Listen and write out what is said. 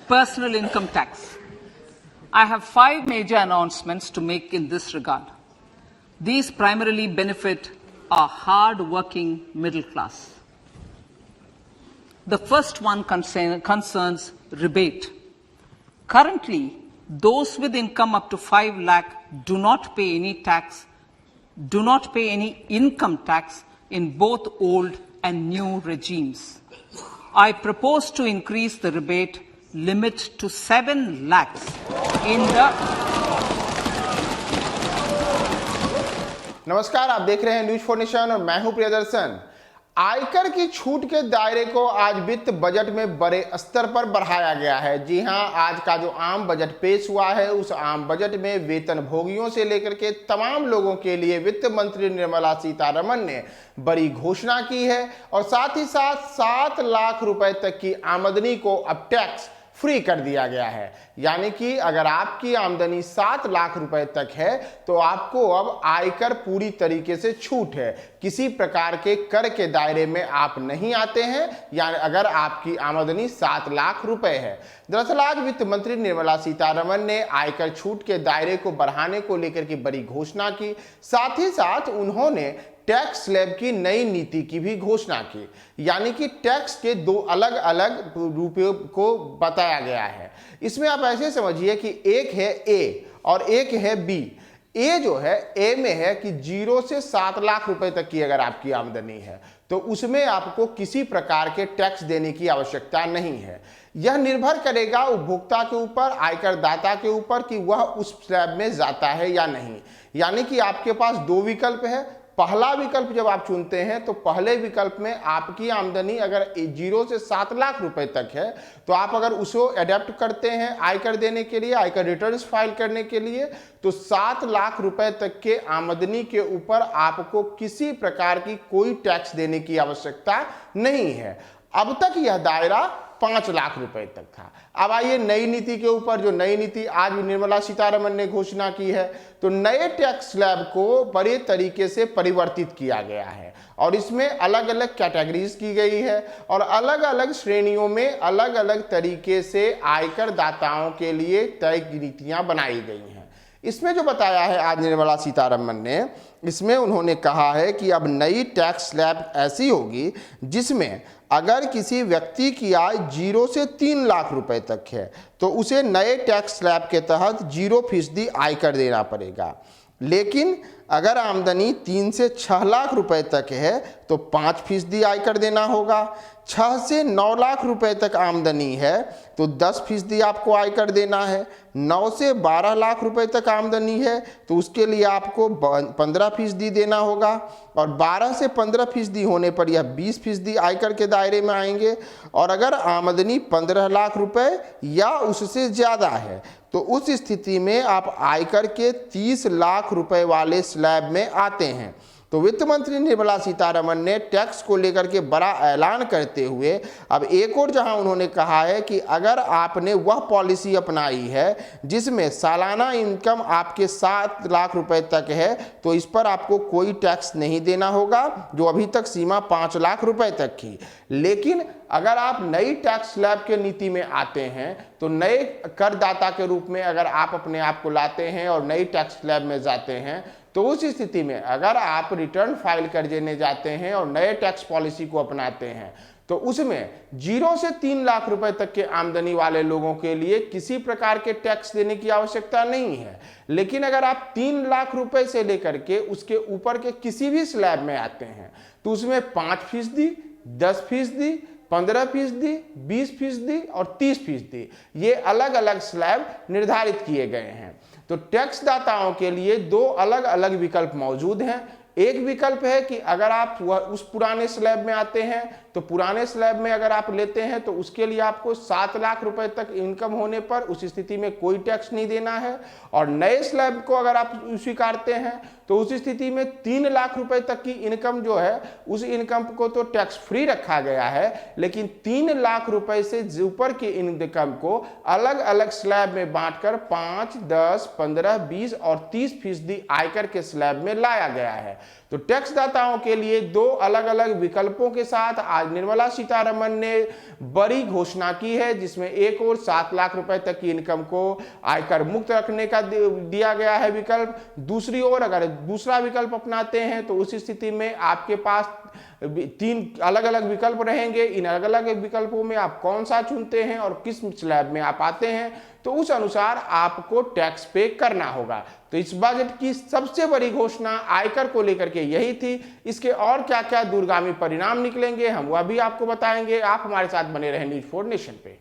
personal income tax. I have 5 major announcements to make in this regard. These primarily benefit our hard-working middle class. The first one concerns rebate. Currently, those with income up to 5 lakh do not pay any income tax in both old and new regimes. I propose to increase the rebate limit to 7 lakhs in the... नमस्कार, आप देख रहे हैं news for nation और मैं हूं प्रियदर्शन। आयकर की छूट के दायरे को आज वित्त बजट में बड़े स्तर पर बढ़ाया गया है। जी हां, आज का जो आम बजट पेश हुआ है उस आम बजट में वेतन भोगियों से लेकर के तमाम लोगों के लिए वित्त मंत्री निर्मला सीतारमण ने बड़ी घोषणा की है और साथ ही साथ 7 लाख रुपए तक की आमदनी को अब टैक्स फ्री कर दिया गया है। यानी कि अगर आपकी आमदनी 7 लाख रुपए तक है तो आपको अब आयकर पूरी तरीके से छूट है। किसी प्रकार के कर के दायरे में आप नहीं आते हैं, यानी अगर आपकी आमदनी 7 लाख रुपए है। दरअसल आज वित्त मंत्री निर्मला सीतारमण ने आयकर छूट के दायरे को बढ़ाने को लेकर के बड़ी घोषणा की। साथ ही साथ उन्होंने टैक्स स्लैब की नई नीति की भी घोषणा की, यानी कि टैक्स के 2 अलग अलग रूपों को बताया गया है। इसमें आप ऐसे समझिए कि एक है ए और एक है बी। ए जो है, ए में है कि 0 से 7 लाख रुपए तक की अगर आपकी आमदनी है तो उसमें आपको किसी प्रकार के टैक्स देने की आवश्यकता नहीं है। यह निर्भर करेगा उपभोक्ता के ऊपर, आयकर दाता के ऊपर कि वह उस स्लैब में जाता है या नहीं। यानी कि आपके पास 2 विकल्प है। पहला विकल्प जब आप चुनते हैं तो पहले विकल्प में आपकी आमदनी अगर 0 से 7 लाख रुपए तक है तो आप अगर उसको अडेप्ट करते हैं आयकर देने के लिए, आयकर रिटर्न्स फाइल करने के लिए, तो 7 लाख रुपए तक के आमदनी के ऊपर आपको किसी प्रकार की कोई टैक्स देने की आवश्यकता नहीं है। अब तक यह दायरा 5 लाख रुपए तक था। अब आइए नई नीति के ऊपर। जो नई नीति आज निर्मला सीतारमण ने घोषणा की है, तो नए टैक्स स्लैब को बड़े तरीके से परिवर्तित किया गया है और इसमें अलग अलग कैटेगरीज की गई है और अलग अलग श्रेणियों में अलग अलग तरीके से आयकर दाताओं के लिए तय नीतियां बनाई गई हैं। इसमें जो बताया है आज निर्मला सीतारमण ने, इसमें उन्होंने कहा है कि अब नई टैक्स स्लैब ऐसी होगी जिसमें अगर किसी व्यक्ति की आय 0 से 3 लाख रुपए तक है तो उसे नए टैक्स स्लैब के तहत 0% आयकर देना पड़ेगा। लेकिन अगर आमदनी 3 से 6 लाख रुपए तक है तो 5% आयकर देना होगा। 6 से 9 लाख रुपए तक आमदनी है तो 10% आपको आयकर देना है। 9 से 12 लाख रुपए तक आमदनी है तो उसके लिए आपको 15% देना होगा और 12 से 15% होने पर यह 20% आयकर के दायरे में आएंगे। और अगर आमदनी 15 लाख रुपए या उससे ज़्यादा है तो उस स्थिति में आप आयकर के 30 लाख रुपए वाले स्लैब में आते हैं। तो वित्त मंत्री निर्मला सीतारमण ने टैक्स को लेकर के बड़ा ऐलान करते हुए अब एक और जहां उन्होंने कहा है कि अगर आपने वह पॉलिसी अपनाई है जिसमें सालाना इनकम आपके 7 लाख रुपए तक है तो इस पर आपको कोई टैक्स नहीं देना होगा, जो अभी तक सीमा 5 लाख रुपए तक की। लेकिन अगर आप नई टैक्स स्लैब के नीति में आते हैं तो नए करदाता के रूप में अगर आप अपने आप को लाते हैं और नई टैक्स स्लैब में जाते हैं तो उस स्थिति में अगर आप रिटर्न फाइल कर देने जाते हैं और नए टैक्स पॉलिसी को अपनाते हैं तो उसमें 0 से 3 लाख रुपए तक के आमदनी वाले लोगों के लिए किसी प्रकार के टैक्स देने की आवश्यकता नहीं है। लेकिन अगर आप 3 लाख रुपए से लेकर के उसके ऊपर के किसी भी स्लैब में आते हैं तो उसमें 5%, 10%, 15%, 20% और 30% ये अलग अलग स्लैब निर्धारित किए गए हैं। तो टैक्स दाताओं के लिए 2 अलग अलग विकल्प मौजूद हैं। एक विकल्प है कि अगर आप उस पुराने स्लैब में आते हैं तो पुराने स्लैब में अगर आप लेते हैं तो उसके लिए आपको 7 लाख रुपए तक इनकम होने पर उस स्थिति में कोई टैक्स नहीं देना है। और नए स्लैब को अगर आप स्वीकारते हैं तो उस स्थिति में 3 लाख रुपए तक की इनकम जो है उस इनकम को तो टैक्स फ्री रखा गया है, लेकिन 3 लाख रुपए से ऊपर की इनकम को अलग अलग स्लैब में बांटकर 5, 10, 15, 20 और 30% आयकर के स्लैब में लाया गया है। तो टैक्स दाताओं के लिए 2 अलग अलग विकल्पों के साथ आज निर्मला सीतारमण ने बड़ी घोषणा की है, जिसमें एक और 7 लाख रुपए तक की इनकम को आयकर मुक्त रखने का दिया गया है विकल्प। दूसरी ओर अगर दूसरा विकल्प अपनाते हैं तो उस स्थिति में आपके पास 3 अलग अलग विकल्प रहेंगे। इन अलग अलग विकल्पों में आप कौन सा चुनते हैं और किस स्लैब में आप आते हैं, तो उस अनुसार आपको टैक्स पे करना होगा। तो इस बजट की सबसे बड़ी घोषणा आयकर को लेकर के यही थी। इसके और क्या क्या दूरगामी परिणाम निकलेंगे हम वह भी आपको बताएंगे। आप हमारे साथ बने रहें न्यूज़ 4 नेशन पे।